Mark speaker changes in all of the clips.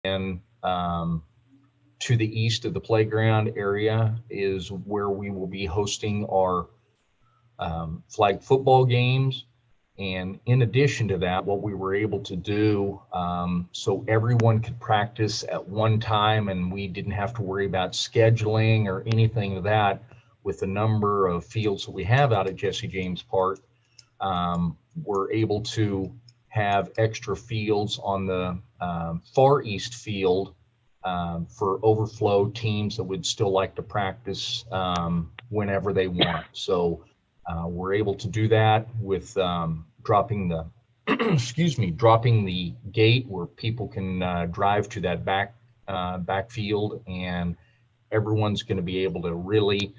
Speaker 1: And to the east of the playground area is where we will be hosting our flag football games. And in addition to that, what we were able to do, so everyone could practice at one time and we didn't have to worry about scheduling or anything of that, with the number of fields that we have out at Jesse James Park, we're able to have extra fields on the far east field for overflow teams that would still like to practice whenever they want. So we're able to do that with dropping the dropping the gate where people can drive to that backfield, and everyone's going to be able to really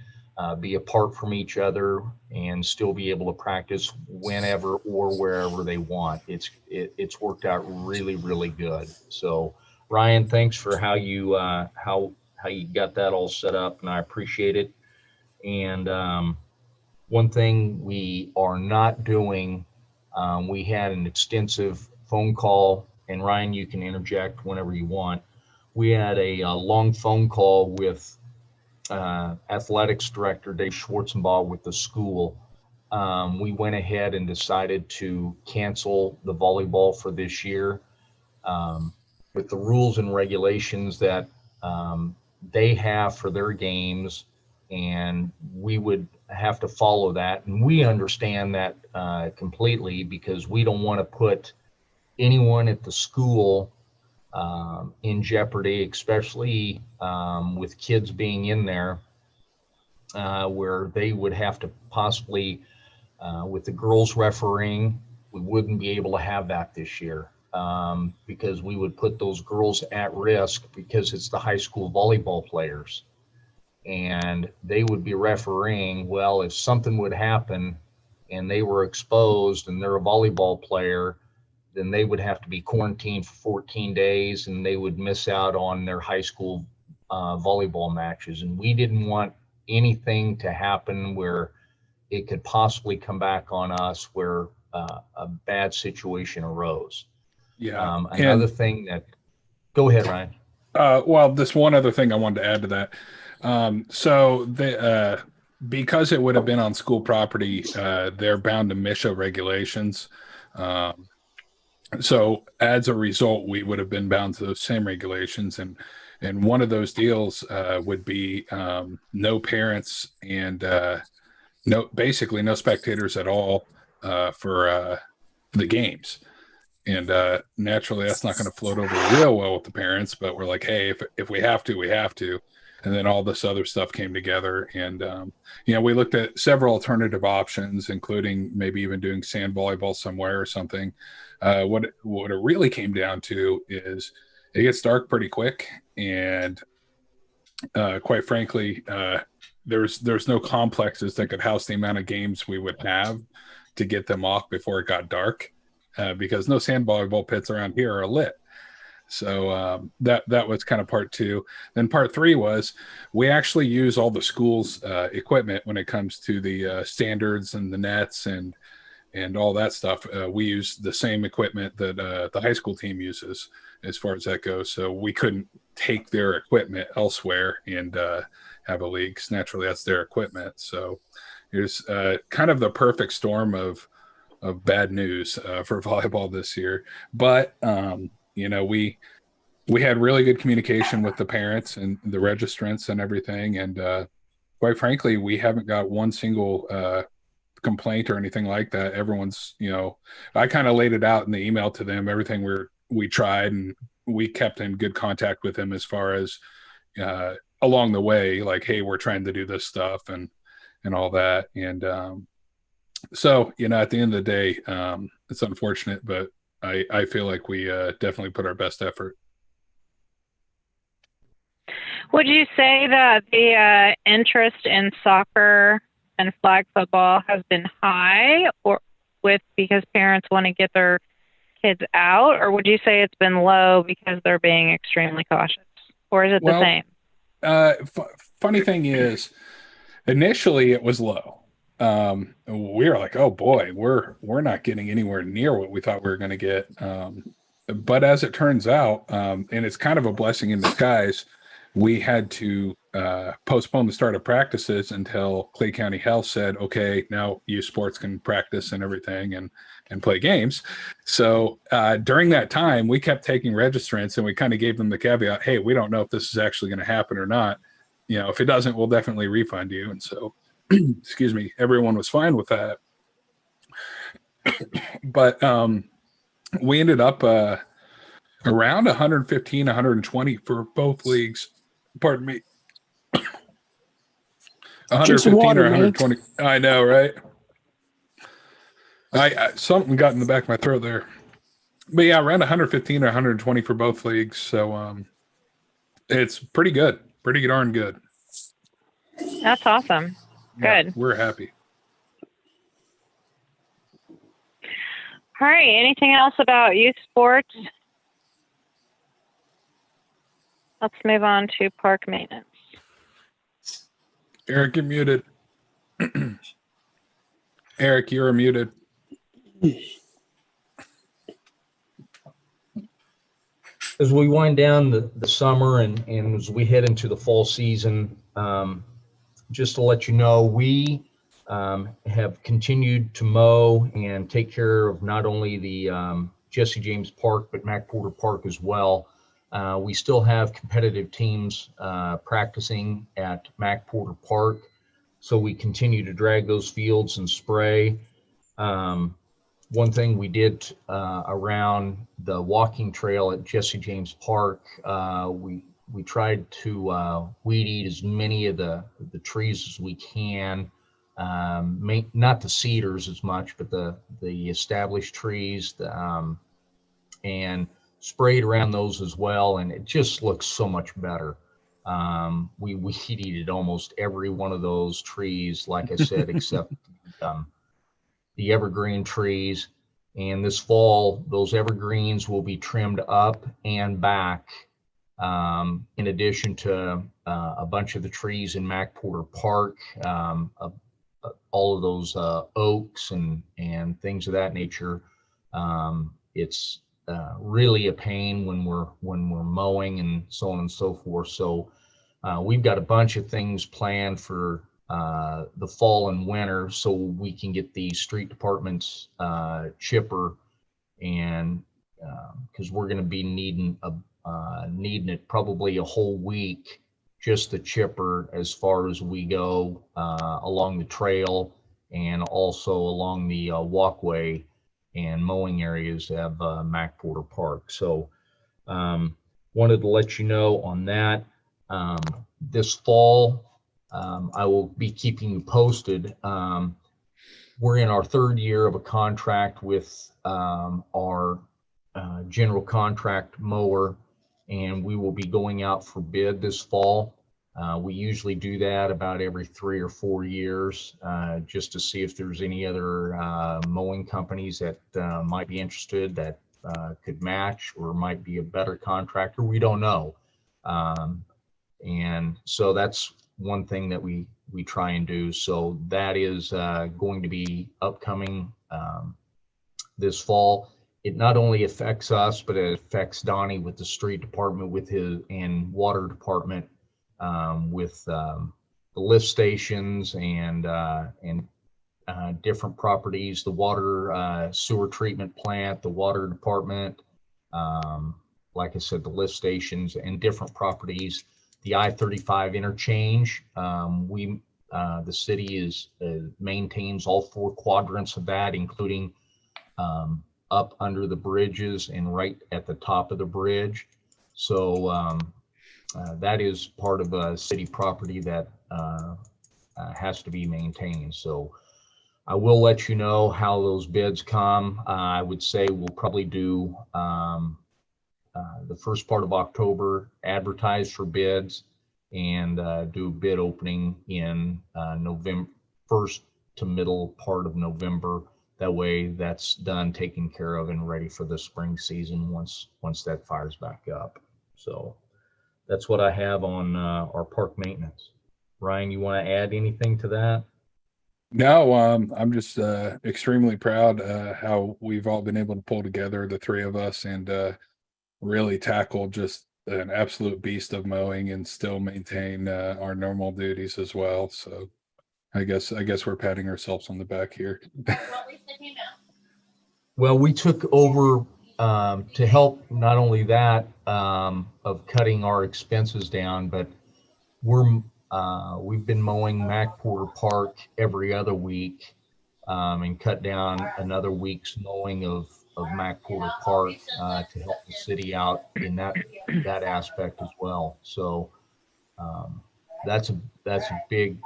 Speaker 1: be apart from each other and still be able to practice whenever or wherever they want. It's worked out really good. So Ryan, thanks for how you got that all set up, and I appreciate it. And one thing we are not doing, we had an extensive phone call, and Ryan, you can interject whenever you want. We had a long phone call with athletics director Dave Schwarzenbaugh with the school. We went ahead and decided to cancel the volleyball for this year. With the rules and regulations that they have for their games, and we would have to follow that. And we understand that completely, because we don't want to put anyone at the school in jeopardy, especially with kids being in there, where they would have to possibly, with the girls refereeing, we wouldn't be able to have that this year. Because we would put those girls at risk, because it's the high school volleyball players, and they would be refereeing. Well, if something would happen and they were exposed and they're a volleyball player, then they would have to be quarantined for 14 days and they would miss out on their high school volleyball matches. And we didn't want anything to happen where it could possibly come back on us, where a bad situation arose.
Speaker 2: Yeah.
Speaker 1: Another thing that, go ahead, Ryan.
Speaker 2: Well, this one other thing I wanted to add to that. So because it would have been on school property, they're bound to MISHA regulations. So as a result, we would have been bound to those same regulations. And one of those deals would be no parents and basically no spectators at all for the games. And naturally, that's not going to float over real well with the parents. But we're like, hey, if we have to, we have to. And then all this other stuff came together. And, we looked at several alternative options, including maybe even doing sand volleyball somewhere or something. What it really came down to is it gets dark pretty quick. And quite frankly, there's no complexes that could house the amount of games we would have to get them off before it got dark. Because no sand volleyball pits around here are lit. So that was kind of part two. Then part three was we actually use all the school's equipment when it comes to the standards and the nets and all that stuff. We use the same equipment that the high school team uses as far as that goes. So we couldn't take their equipment elsewhere and have a league. Naturally, that's their equipment. So it's kind of the perfect storm of bad news for volleyball this year. But we had really good communication with the parents and the registrants and everything. And quite frankly, we haven't got one single complaint or anything like that. Everyone's, I kind of laid it out in the email to them, everything we tried, and we kept in good contact with them as far as along the way, like, hey, we're trying to do this stuff and all that. And so, at the end of the day, it's unfortunate, but I feel like we definitely put our best effort.
Speaker 3: Would you say that the interest in soccer and flag football has been high, or because parents want to get their kids out, or would you say it's been low because they're being extremely cautious, or is it the same?
Speaker 2: Funny thing is, initially it was low. We were like, oh boy, we're not getting anywhere near what we thought we were going to get. but as it turns out, and it's kind of a blessing in disguise, we had to postpone the start of practices until Clay County Health said, okay, now youth sports can practice and everything and play games. So during that time, we kept taking registrants, and we kind of gave them the caveat, hey, we don't know if this is actually going to happen or not. You know, if it doesn't, we'll definitely refund you. And so, excuse me, everyone was fine with that. But we ended up around 115, 120 for both leagues. Pardon me. 115
Speaker 4: water,
Speaker 2: or 120. Mate. I know, right? I something got in the back of my throat there. But yeah, around 115 or 120 for both leagues. So it's pretty good. Pretty darn good.
Speaker 3: That's awesome. Good.
Speaker 2: Yeah, we're happy.
Speaker 3: All right. Anything else about youth sports? Let's move on to park maintenance.
Speaker 2: Eric, you're muted. Eric, you're muted.
Speaker 1: As we wind down the summer and as we head into the fall season, just to let you know, we have continued to mow and take care of not only the Jesse James Park, but Mac Porter Park as well. We still have competitive teams practicing at Mac Porter Park, so we continue to drag those fields and spray. One thing we did around the walking trail at Jesse James Park, we tried to weed eat as many of the trees as we can. Not the cedars as much, but the established trees, and sprayed around those as well, and it just looks so much better. We weed-eated almost every one of those trees, like I said, except the evergreen trees. And this fall, those evergreens will be trimmed up and back, in addition to a bunch of the trees in Mac Porter Park, all of those oaks and things of that nature. It's really a pain when we're mowing and so on and so forth. So we've got a bunch of things planned for the fall and winter, so we can get the street department's chipper, and because we're going to be needing it probably a whole week, just the chipper as far as we go along the trail and also along the walkway and mowing areas of Mac Porter Park. So wanted to let you know on that. This fall, I will be keeping you posted. We're in our third year of a contract with our general contract mower, and we will be going out for bid this fall. We usually do that about every 3 or 4 years, just to see if there's any other mowing companies that might be interested, that could match or might be a better contractor. We don't know. And so that's one thing that we try and do. So that is going to be upcoming this fall. It not only affects us, but it affects Donnie with the street department, with his and water department, with the lift stations and different properties, the water sewer treatment plant, the water department, like I said, the lift stations and different properties. The I-35 interchange, the city maintains all 4 quadrants of that, including up under the bridges and right at the top of the bridge. So that is part of a city property that has to be maintained. So I will let you know how those bids come. I would say we'll probably do the first part of October, advertise for bids, and do a bid opening in November, first to middle part of November. That way that's done, taken care of, and ready for the spring season once that fires back up. So that's what I have on our park maintenance. Ryan, you want to add anything to that?
Speaker 2: No, I'm just extremely proud how we've all been able to pull together, the three of us, and really tackle just an absolute beast of mowing and still maintain our normal duties as well. So I guess we're patting ourselves on the back here.
Speaker 1: Well, we took over to help not only that of cutting our expenses down, but we've been mowing Mac Porter Park every other week and cut down another week's mowing of Mac Porter Park to help the city out in that aspect as well. So that's a big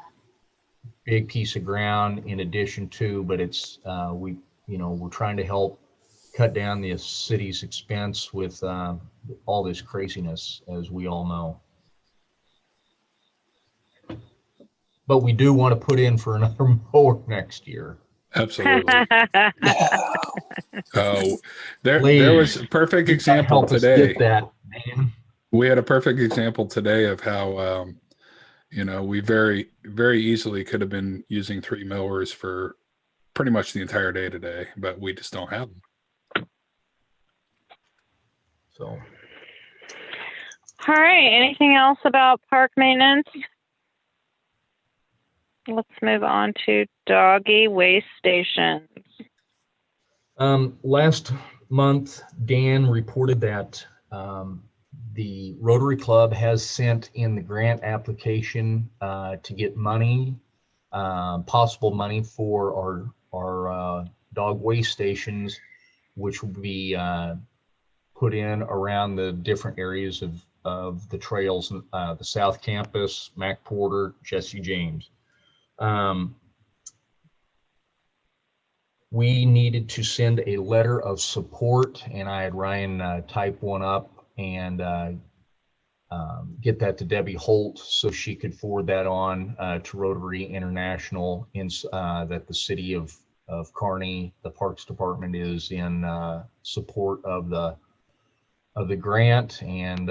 Speaker 1: piece of ground in addition to, but it's we're trying to help cut down the city's expense with all this craziness, as we all know. But we do want to put in for another mower next year.
Speaker 2: Absolutely. Oh, there was a perfect example
Speaker 1: help
Speaker 2: today.
Speaker 1: Us get that, man.
Speaker 2: We had a perfect example today of how we very, very easily could have been using 3 mowers for pretty much the entire day today, but we just don't have them.
Speaker 1: So,
Speaker 3: all right. Anything else about park maintenance? Let's move on to doggy waste stations.
Speaker 1: Last month, Dan reported that the Rotary Club has sent in the grant application to get money, possible money for our dog waste stations, which will be put in around the different areas of the trails, the South Campus, Mac Porter, Jesse James. We needed to send a letter of support, and I had Ryan type one up and get that to Debbie Holt so she could forward that on to Rotary International, that the city of Kearney, the Parks Department, is in support of the grant, and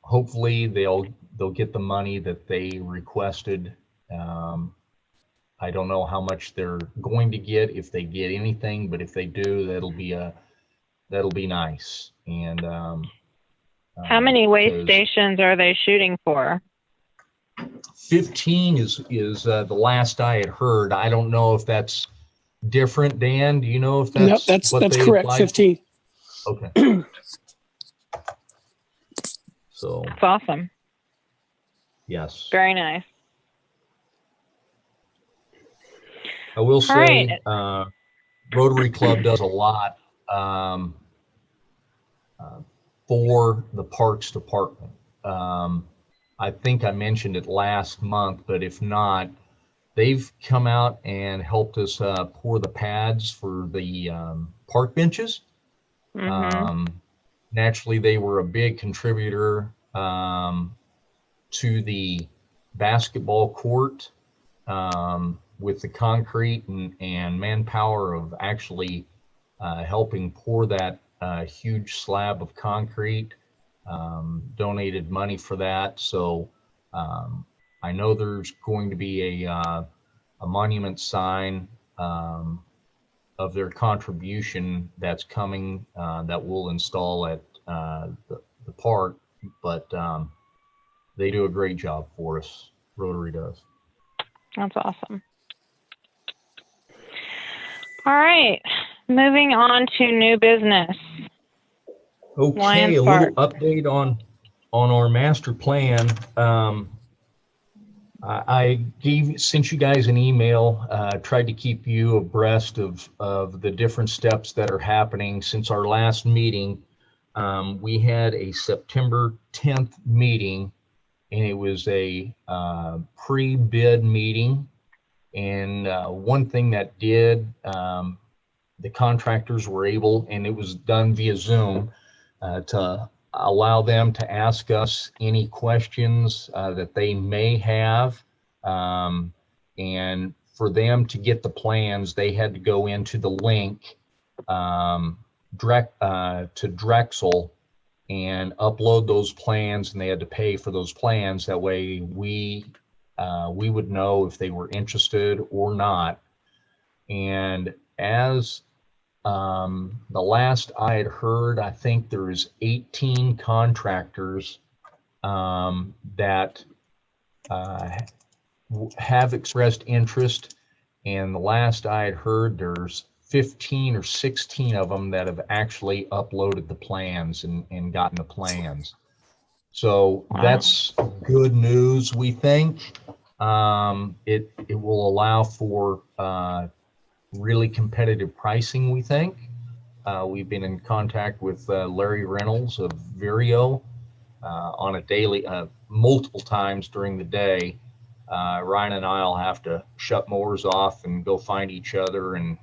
Speaker 1: hopefully they'll get the money that they requested. I don't know how much they're going to get, if they get anything, but if they do, that'll be nice. And
Speaker 3: how many waste stations are they shooting for?
Speaker 1: 15 is the last I had heard. I don't know if that's different. Dan, do you know if that's
Speaker 4: that's correct? 15.
Speaker 1: Okay. So
Speaker 3: that's awesome.
Speaker 1: Yes.
Speaker 3: Very nice.
Speaker 1: I will say,
Speaker 3: right.
Speaker 1: Rotary Club does a lot for the Parks Department. I think I mentioned it last month, but if not, they've come out and helped us pour the pads for the park benches.
Speaker 3: Mm-hmm.
Speaker 1: Naturally, they were a big contributor to the basketball court. With the concrete and manpower of actually helping pour that huge slab of concrete, donated money for that. So I know there's going to be a monument sign of their contribution that's coming that we'll install at the park, but they do a great job for us. Rotary does.
Speaker 3: That's awesome. All right, moving on to new business.
Speaker 1: Okay, a little update on our master plan. I sent you guys an email, tried to keep you abreast of the different steps that are happening since our last meeting. We had a September 10th meeting, and it was a pre-bid meeting. And one thing that the contractors were able, and it was done via Zoom, to allow them to ask us any questions that they may have. And for them to get the plans, they had to go into the link to Drexel and upload those plans, and they had to pay for those plans. That way we we would know if they were interested or not. And as the last I had heard, I think there's 18 contractors that have expressed interest. And the last I had heard, there's 15 or 16 of them that have actually uploaded the plans and gotten the plans. So that's good news, we think. It will allow for really competitive pricing, we think. We've been in contact with Larry Reynolds of Vireo on a daily, multiple times during the day. Ryan and I'll have to shut mowers off and go find each other and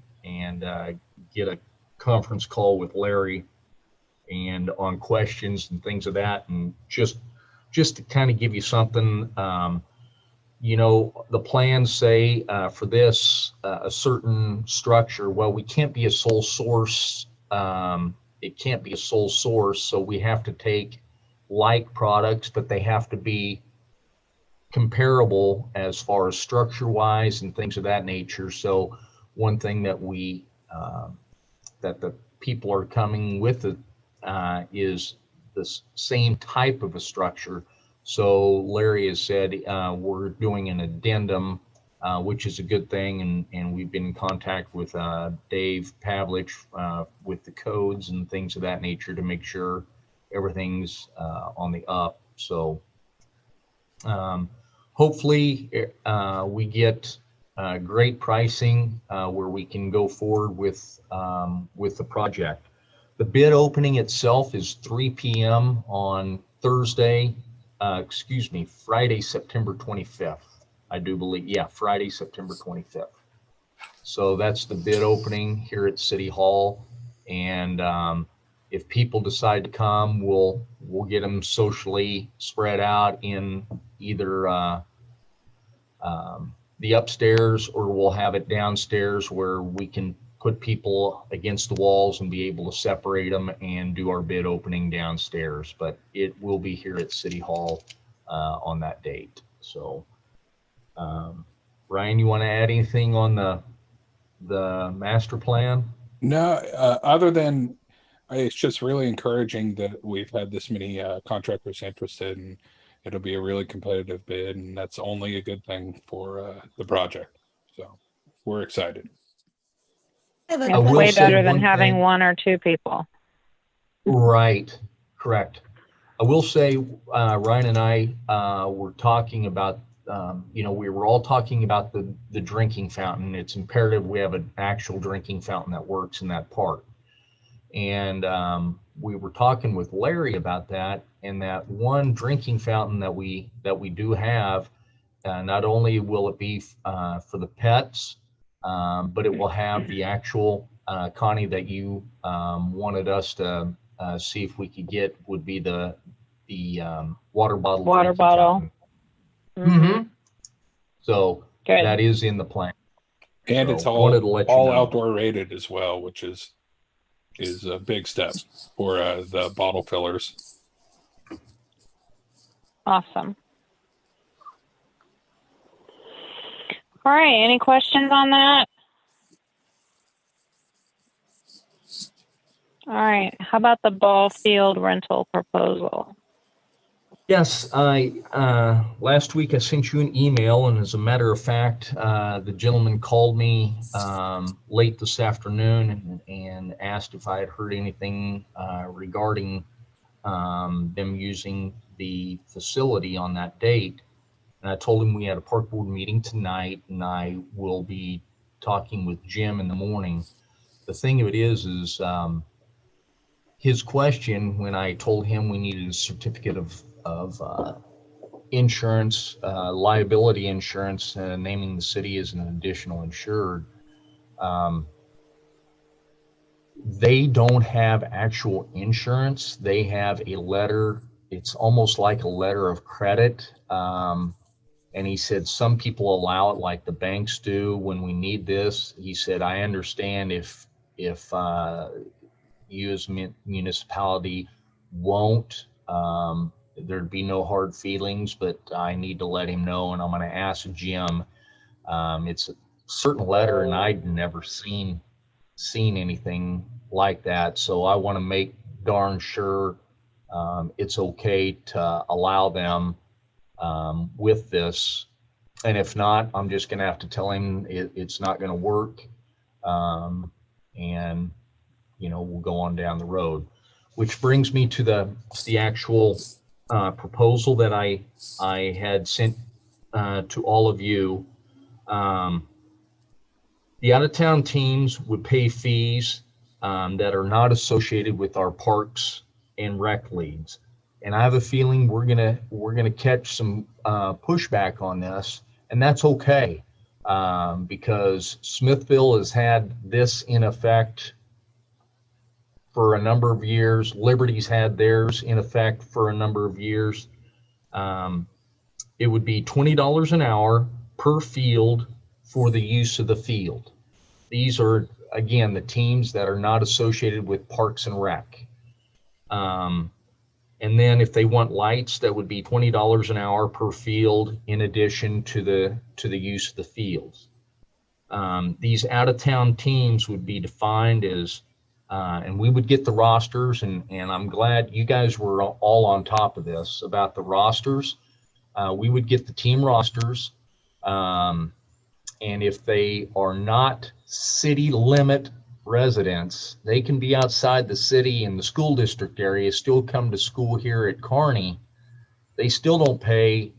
Speaker 1: get a conference call with Larry and on questions and things of that. And just to kind of give you something, you know, the plans say for this, a certain structure, well, we can't be a sole source. It can't be a sole source. So we have to take like products, but they have to be comparable as far as structure wise and things of that nature. So one thing that we, that the people are coming with it is the same type of a structure. So Larry has said we're doing an addendum, which is a good thing, and we've been in contact with Dave Pavlich with the codes and things of that nature to make sure everything's on the up. So hopefully we get great pricing where we can go forward with the project. The bid opening itself is 3 p.m. on Thursday, Friday, September 25th. I do believe, yeah, Friday, September 25th. So that's the bid opening here at City Hall. And if people decide to come, we'll get them socially spread out in either the upstairs, or we'll have it downstairs where we can put people against the walls and be able to separate them and do our bid opening downstairs. But it will be here at City Hall on that date. So Ryan, you want to add anything on the master plan?
Speaker 2: No, other than it's just really encouraging that we've had this many contractors interested, and it'll be a really competitive bid, and that's only a good thing for the project. So we're excited.
Speaker 3: It's way better than having one or two people.
Speaker 1: Right, correct. I will say, Ryan and I were talking about, we were all talking about the drinking fountain. It's imperative we have an actual drinking fountain that works in that park. And we were talking with Larry about that, and that one drinking fountain that we do have, not only will it be for the pets, but it will have the actual, Connie, that you wanted us to see if we could get, would be the water bottle.
Speaker 3: Water bottle.
Speaker 1: Mm-hmm. So
Speaker 3: good.
Speaker 1: That is in the plan.
Speaker 2: And
Speaker 1: so
Speaker 2: it's all
Speaker 1: know.
Speaker 2: outdoor rated as well, which is a big step for the bottle fillers.
Speaker 3: Awesome. All right, any questions on that? All right, how about the ball field rental proposal?
Speaker 1: Yes, last week I sent you an email, and as a matter of fact, the gentleman called me late this afternoon and asked if I had heard anything regarding them using the facility on that date. And I told him we had a park board meeting tonight, and I will be talking with Jim in the morning. The thing of it is his question, when I told him we needed a certificate of insurance, liability insurance, naming the city as an additional insured, they don't have actual insurance. They have a letter. It's almost like a letter of credit. And he said some people allow it, like the banks do when we need this. He said, I understand if you as municipality won't there'd be no hard feelings, but I need to let him know, and I'm going to ask Jim. It's a certain letter, and I'd never seen anything like that, so I want to make darn sure it's okay to allow them with this. And if not, I'm just going to have to tell him it's not going to work. And, we'll go on down the road, which brings me to the actual proposal that I had sent to all of you. The out-of-town teams would pay fees that are not associated with our parks and rec leagues. And I have a feeling we're gonna catch some pushback on this, and that's okay, because Smithville has had this in effect for a number of years. Liberty's had theirs in effect for a number of years. It would be $20 an hour per field for the use of the field. These are, again, the teams that are not associated with Parks and Rec. And then if they want lights, that would be $20 an hour per field in addition to the use of the fields. These out-of-town teams would be defined as, and we would get the rosters, and I'm glad you guys were all on top of this about the rosters. We would get the team rosters, and if they are not city limit residents, they can be outside the city in the school district area, still come to school here at Kearney. They still don't pay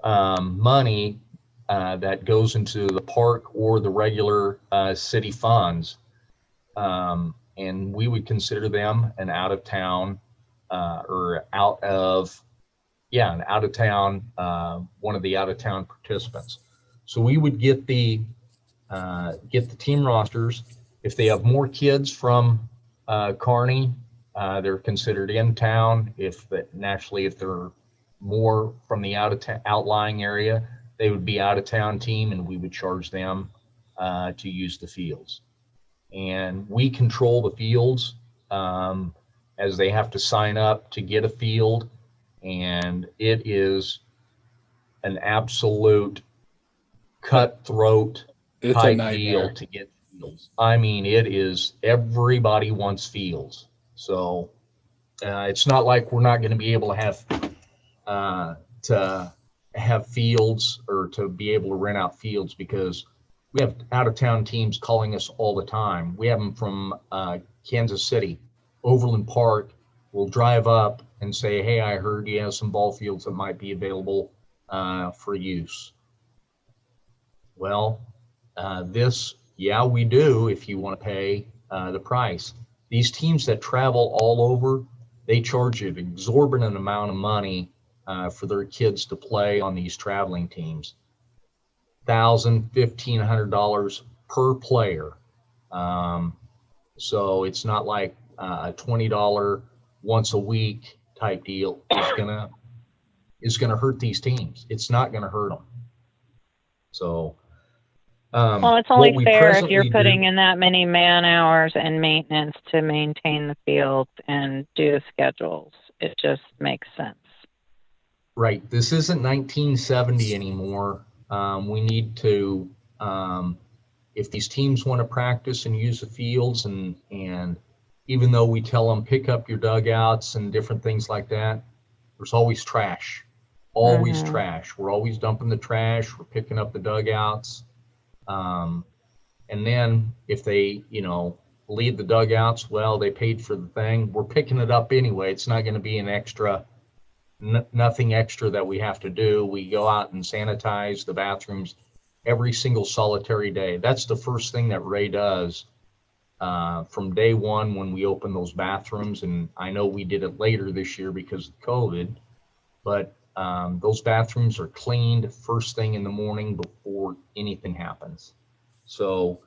Speaker 1: money that goes into the park or the regular city funds. And we would consider them an out-of-town or an out-of-town, one of the out-of-town participants. So we would get the team rosters. If they have more kids from Kearney, they're considered in town. If they're more from the outlying area, they would be out of town team, and we would charge them to use the fields. And we control the fields as they have to sign up to get a field, and it is an absolute cutthroat type deal to get fields. I mean, it is, everybody wants fields. So it's not like we're not going to be able to have fields or to be able to rent out fields, because we have out-of-town teams calling us all the time. We have them from Kansas City, Overland Park. We'll drive up and say, hey, I heard you have some ball fields that might be available for use. Well, we do if you want to pay the price. These teams that travel all over, they charge an exorbitant amount of money for their kids to play on these traveling teams. $1,000, $1,500 per player. So it's not like a $20 once a week type deal is gonna hurt these teams. It's not gonna hurt them. So
Speaker 3: well, it's only fair if you're putting in that many man hours and maintenance to maintain the fields and do the schedules. It just makes sense.
Speaker 1: Right. This isn't 1970 anymore. We need to, if these teams want to practice and use the fields, and even though we tell them pick up your dugouts and different things like that, there's always trash. Always trash. We're always dumping the trash. We're picking up the dugouts. And then if they, leave the dugouts, well, they paid for the thing. We're picking it up anyway. It's not going to be an extra, nothing extra that we have to do. We go out and sanitize the bathrooms every single solitary day. That's the first thing that Ray does from day one when we open those bathrooms. And I know we did it later this year because of COVID, but those bathrooms are cleaned first thing in the morning before anything happens. So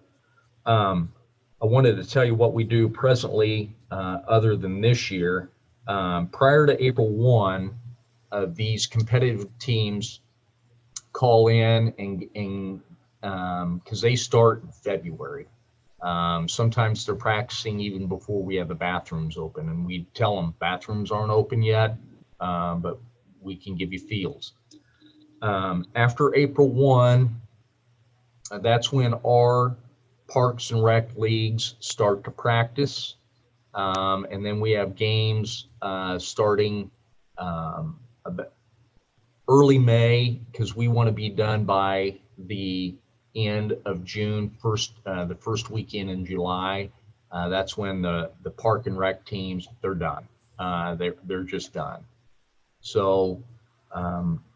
Speaker 1: I wanted to tell you what we do presently other than this year. Prior to April 1, these competitive teams call in and because they start in February. Sometimes they're practicing even before we have the bathrooms open, and we tell them bathrooms aren't open yet. but we can give you fields. After April 1, that's when our Parks and Rec leagues start to practice. And then we have games starting early May, because we want to be done by the end of June, the first weekend in July. That's when the Park and Rec teams, they're done. They're just done. So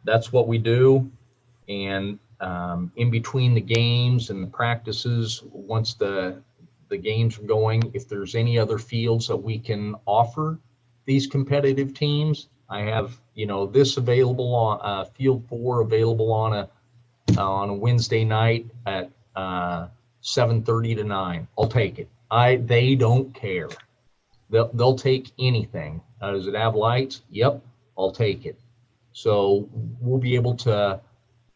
Speaker 1: that's what we do. And in between the games and the practices, once the games are going, if there's any other fields that we can offer these competitive teams, I have, this available on field 4 available on a Wednesday night at 7:30 to 9. I'll take it. They don't care. They'll take anything. Does it have lights? Yep, I'll take it. So we'll be able to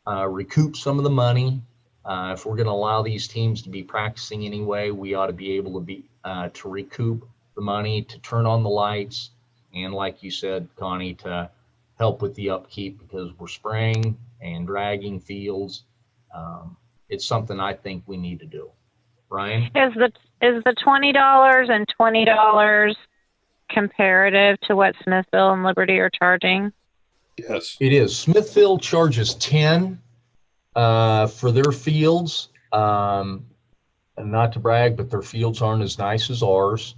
Speaker 1: recoup some of the money. If we're going to allow these teams to be practicing anyway, we ought to be able to recoup the money, to turn on the lights, and like you said, Connie, to help with the upkeep, because we're spraying and dragging fields. It's something I think we need to do. Ryan? Is
Speaker 3: the $20 and $20 comparative to what Smithville and Liberty are charging?
Speaker 2: Yes,
Speaker 1: it is. Smithville charges 10 for their fields. And not to brag, but their fields aren't as nice as ours.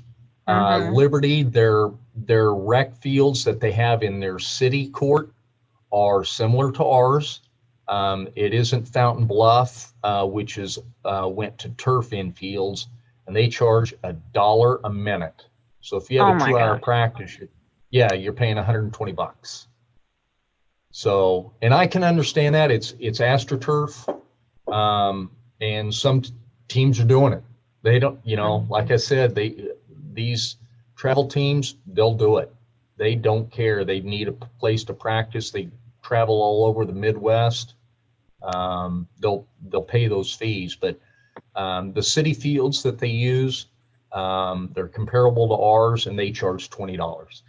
Speaker 1: Liberty, their rec fields that they have in their city court are similar to ours. It isn't Fountain Bluff, which went to turf infields, and they charge $1 a minute. So if you have a 2-hour practice, you're paying $120. So, and I can understand that it's AstroTurf, and some teams are doing it. They don't, like I said, these travel teams, they'll do it. They don't care. They need a place to practice. They travel all over the Midwest. They'll pay those fees, but the city fields that they use, they're comparable to ours, and they charge $20.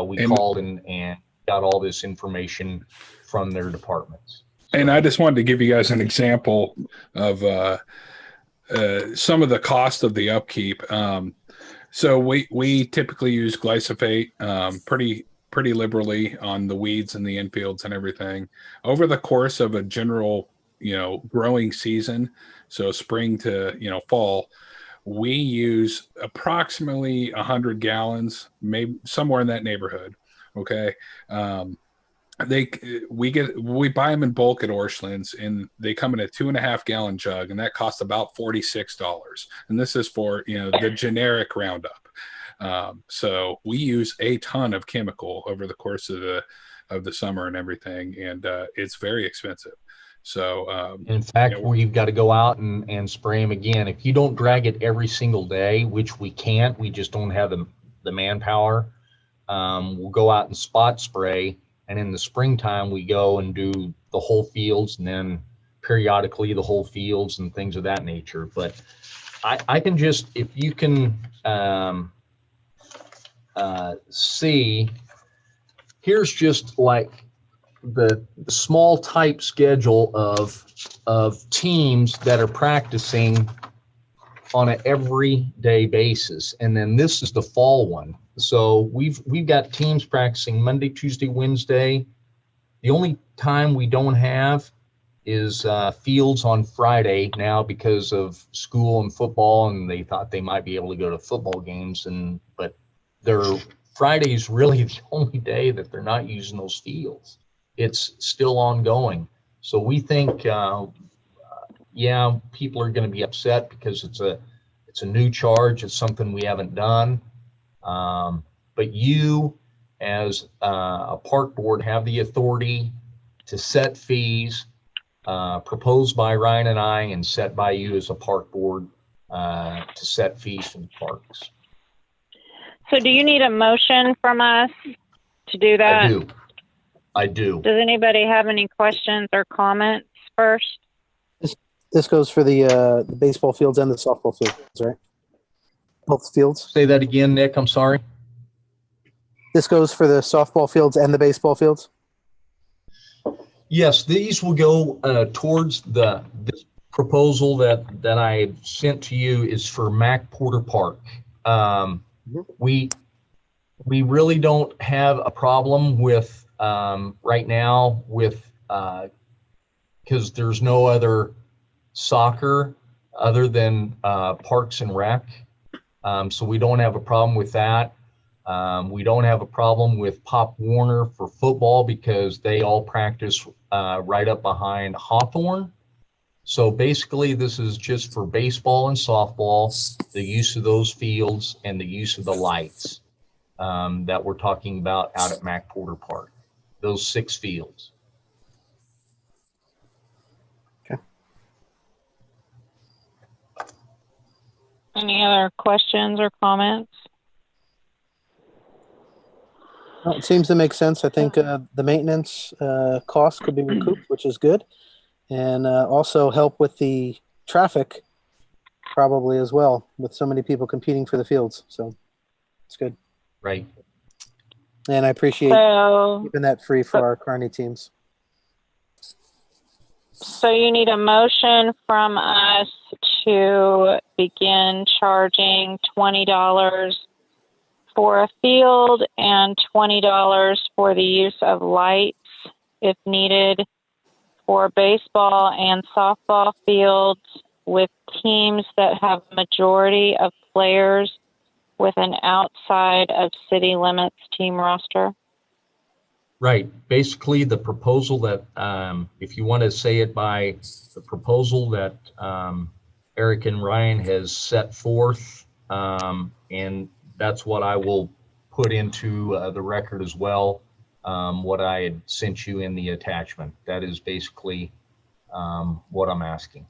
Speaker 1: We called and got all this information from their departments.
Speaker 2: And I just wanted to give you guys an example of some of the cost of the upkeep. So we typically use glyphosate pretty liberally on the weeds and the infields and everything. Over the course of a general, growing season, so spring to, we use approximately 100 gallons, maybe somewhere in that neighborhood. Okay. We buy them in bulk at Orscheln's, and they come in a 2.5 gallon jug, and that costs about $46. And this is for, the generic Roundup. So we use a ton of chemical over the course of the summer and everything. And, it's very expensive. So,
Speaker 1: in fact, we've got to go out and spray them again. If you don't drag it every single day, which we can't, we just don't have the manpower. We'll go out and spot spray, and in the springtime we go and do the whole fields, and then periodically the whole fields and things of that nature. But I can just, if you can see, here's just like the small type schedule of teams that are practicing on an everyday basis, and then this is the fall one. So we've got teams practicing Monday, Tuesday, Wednesday. The only time we don't have is fields on Friday now because of school and football, and they thought they might be able to go to football games, but Friday's really the only day that they're not using those fields. It's still ongoing. So we think, people are going to be upset because it's a new charge. It's something we haven't done. But you, as a park board, have the authority to set fees proposed by Ryan and I, and set by you as a park board to set fees for the parks.
Speaker 3: So do you need a motion from us to do that?
Speaker 1: I do.
Speaker 3: Does anybody have any questions or comments first?
Speaker 4: This goes for the baseball fields and the softball fields, right? Both fields.
Speaker 1: Say that again, Nick. I'm sorry.
Speaker 4: This goes for the softball fields and the baseball fields?
Speaker 1: Yes, these will go towards this proposal that I sent to you is for Mac Porter Park. We really don't have a problem with right now with because there's no other soccer other than Parks and Rec, so we don't have a problem with that. We don't have a problem with Pop Warner for football because they all practice right up behind Hawthorne. So basically, this is just for baseball and softball, the use of those fields and the use of the lights that we're talking about out at Mac Porter Park, those 6 fields.
Speaker 4: Okay.
Speaker 3: Any other questions or comments?
Speaker 4: Well, it seems to make sense. I think the maintenance costs could be recouped, which is good. And also help with the traffic probably as well, with so many people competing for the fields. So it's good.
Speaker 1: Right.
Speaker 4: And I appreciate keeping that free for our Kearney teams.
Speaker 3: So you need a motion from us to begin charging $20 for a field and $20 for the use of lights if needed for baseball and softball fields with teams that have majority of players with an outside of city limits team roster.
Speaker 1: Right. Basically, the proposal that, if you want to say it by the proposal that Eric and Ryan has set forth, and that's what I will put into the record as well, what I had sent you in the attachment. That is basically what I'm asking.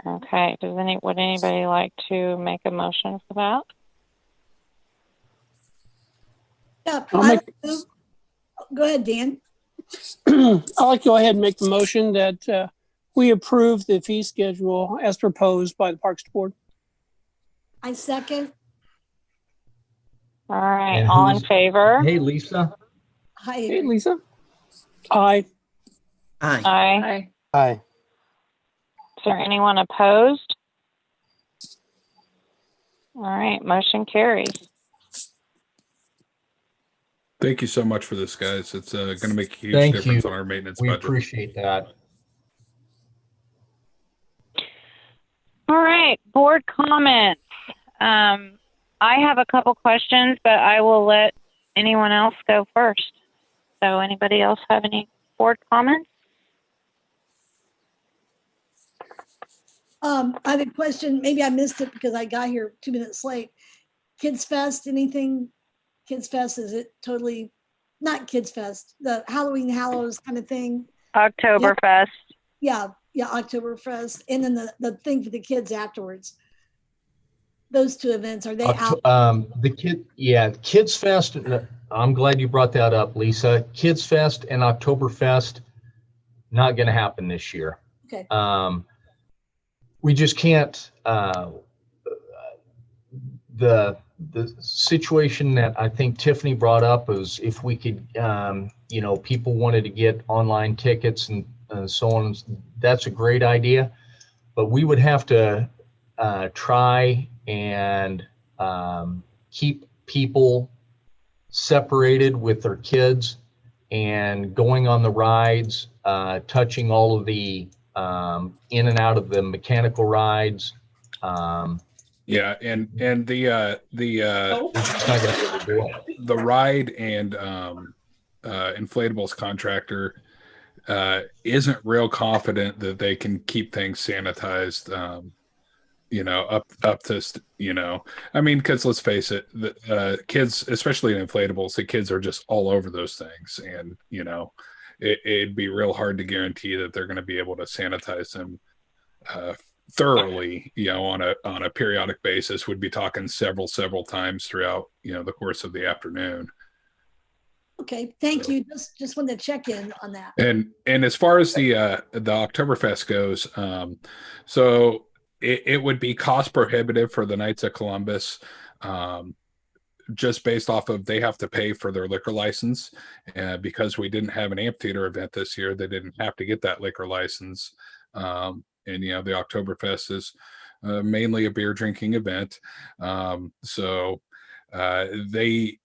Speaker 3: Okay. Would anybody like to make a motion for that?
Speaker 5: Yeah, go ahead, Dan.
Speaker 6: I'd like to go ahead and make the motion that we approve the fee schedule as proposed by the Parks Board.
Speaker 5: I second.
Speaker 3: All right.
Speaker 1: And
Speaker 3: All in favor?
Speaker 1: Hey, Lisa.
Speaker 5: Hi.
Speaker 6: Hey, Lisa. Aye.
Speaker 7: Aye.
Speaker 3: Aye.
Speaker 4: Aye.
Speaker 3: Is there anyone opposed? All right. Motion carries.
Speaker 2: Thank you so much for this, guys. It's going to make a huge
Speaker 1: Thank
Speaker 2: difference
Speaker 1: you.
Speaker 2: on our maintenance
Speaker 1: We
Speaker 2: budget.
Speaker 1: appreciate that.
Speaker 3: All right. Board comments. I have a couple questions, but I will let anyone else go first. So anybody else have any board comments?
Speaker 5: I have a question. Maybe I missed it because I got here 2 minutes late. Kids Fest, anything? Kids Fest, is it totally not Kids Fest? The Halloween Hallows kind of thing?
Speaker 3: Oktoberfest.
Speaker 5: Yeah, Oktoberfest. And then the thing for the kids afterwards. Those 2 events, are they out?
Speaker 1: Kids Fest. I'm glad you brought that up, Lisa. Kids Fest and Oktoberfest, not going to happen this year.
Speaker 5: Okay.
Speaker 1: We just can't. The situation that I think Tiffany brought up is if we could, people wanted to get online tickets and so on. That's a great idea, but we would have to try and keep people separated with their kids and going on the rides, touching all of the in and out of the mechanical rides.
Speaker 2: Yeah, and the
Speaker 1: It's not going to be able to do it.
Speaker 2: the ride and inflatables contractor isn't real confident that they can keep things sanitized. Up to I mean, because let's face it, the kids, especially in inflatables, the kids are just all over those things, and it'd be real hard to guarantee that they're going to be able to sanitize them thoroughly, on a periodic basis. Would be talking several times throughout the course of the afternoon.
Speaker 5: Okay, thank you. Just wanted to check in on that.
Speaker 2: And as far as the Oktoberfest goes, so it would be cost prohibitive for the Knights of Columbus just based off of they have to pay for their liquor license. Because we didn't have an amphitheater event this year, they didn't have to get that liquor license. And the Oktoberfest is mainly a beer drinking event. So they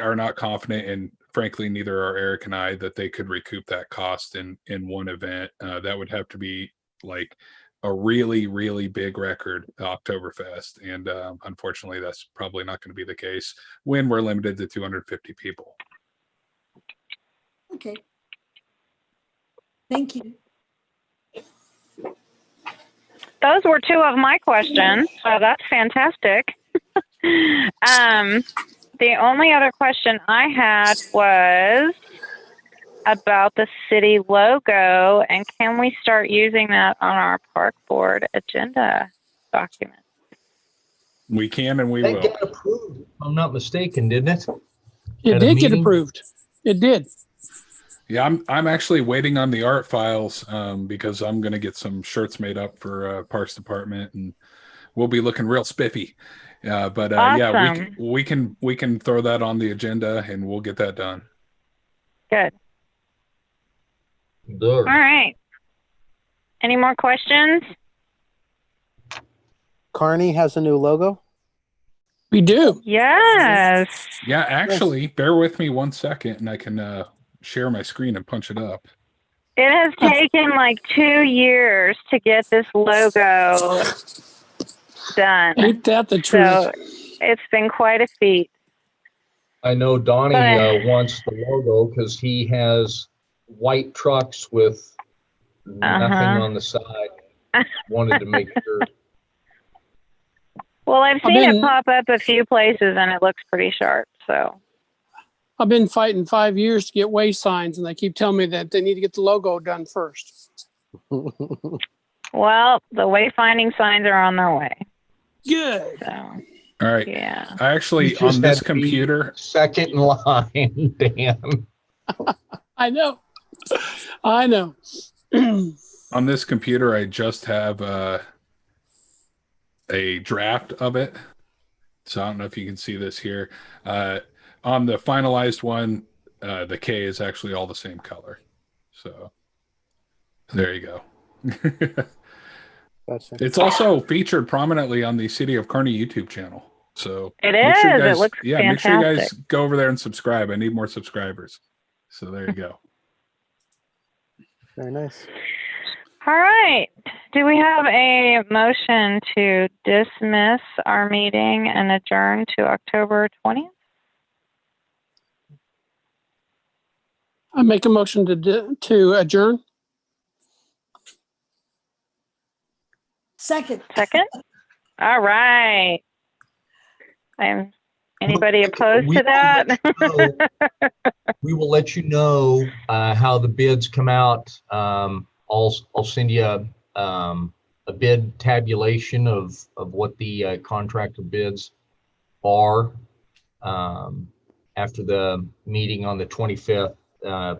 Speaker 2: are not confident, and frankly, neither are Eric and I, that they could recoup that cost in one event. That would have to be like a really, really big record Oktoberfest. And unfortunately, that's probably not going to be the case when we're limited to 250 people.
Speaker 5: Okay. Thank you.
Speaker 3: Those were two of my questions, so that's fantastic. The only other question I had was about the city logo, and can we start using that on our park board agenda document?
Speaker 2: We can, and we
Speaker 1: That
Speaker 2: will.
Speaker 1: got approved, if I'm not mistaken, didn't it?
Speaker 6: It
Speaker 1: At a
Speaker 6: did get
Speaker 1: meeting?
Speaker 6: approved. It did.
Speaker 2: Yeah, I'm actually waiting on the art files because I'm going to get some shirts made up for Parks Department, and we'll be looking real spiffy. But yeah,
Speaker 3: Awesome.
Speaker 2: we can throw that on the agenda, and we'll get that done.
Speaker 3: Good.
Speaker 1: Duh.
Speaker 3: All right. Any more questions?
Speaker 4: Kearney has a new logo.
Speaker 6: We do.
Speaker 3: Yes.
Speaker 2: Yeah, actually, bear with me 1 second, and I can share my screen and punch it up.
Speaker 3: It has taken like 2 years to get this logo done.
Speaker 6: Ain't that the truth?
Speaker 3: So it's been quite a feat.
Speaker 1: I know Donnie
Speaker 3: But-
Speaker 1: wants the logo because he has white trucks with nothing on the side. Wanted to make sure.
Speaker 3: Well, I've
Speaker 6: I've
Speaker 3: seen
Speaker 6: been-
Speaker 3: it pop up a few places and it looks pretty sharp. So
Speaker 6: I've been fighting 5 years to get way signs, and they keep telling me that they need to get the logo done first.
Speaker 3: well, the wayfinding signs are on their way.
Speaker 6: Good.
Speaker 3: So
Speaker 2: All right.
Speaker 3: yeah.
Speaker 2: I actually,
Speaker 1: You just
Speaker 2: on this
Speaker 1: had to be
Speaker 2: computer,
Speaker 1: second in line, Dan.
Speaker 6: I know. I know.
Speaker 2: on this computer, I just have a draft of it. So I don't know if you can see this here. On the finalized one, the K is actually all the same color. So there you go.
Speaker 4: Gotcha.
Speaker 2: It's also featured prominently on the City of Kearney YouTube channel. So
Speaker 3: It
Speaker 2: make sure you
Speaker 3: is. It
Speaker 2: guys,
Speaker 3: looks
Speaker 2: make sure you guys
Speaker 3: fantastic.
Speaker 2: go over there and subscribe. I need more subscribers. So there you go.
Speaker 4: Very nice.
Speaker 3: All right. Do we have a motion to dismiss our meeting and adjourn to October 20th?
Speaker 6: I make a motion to adjourn.
Speaker 5: Second.
Speaker 3: Second? All right. Anybody opposed
Speaker 1: We
Speaker 3: to
Speaker 1: will
Speaker 3: that?
Speaker 1: We will let you know how the bids come out. I'll send you a bid tabulation of what the contractor bids are after the meeting on the 25th.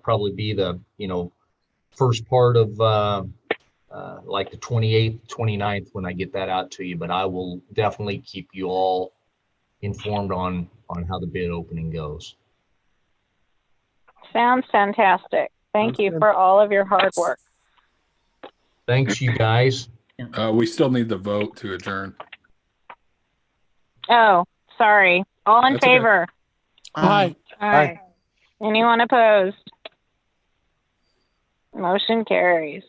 Speaker 1: Probably be the first part of like the 28th, 29th when I get that out to you. But I will definitely keep you all informed on how the bid opening goes.
Speaker 3: Sounds fantastic. Thank
Speaker 4: Sounds
Speaker 3: you
Speaker 4: good.
Speaker 3: for all of your hard work.
Speaker 1: Thanks, you guys.
Speaker 2: We still need the vote to adjourn.
Speaker 3: Oh, sorry. All in
Speaker 2: That's okay.
Speaker 3: favor?
Speaker 6: Aye.
Speaker 3: Aye. Anyone opposed? Motion carries.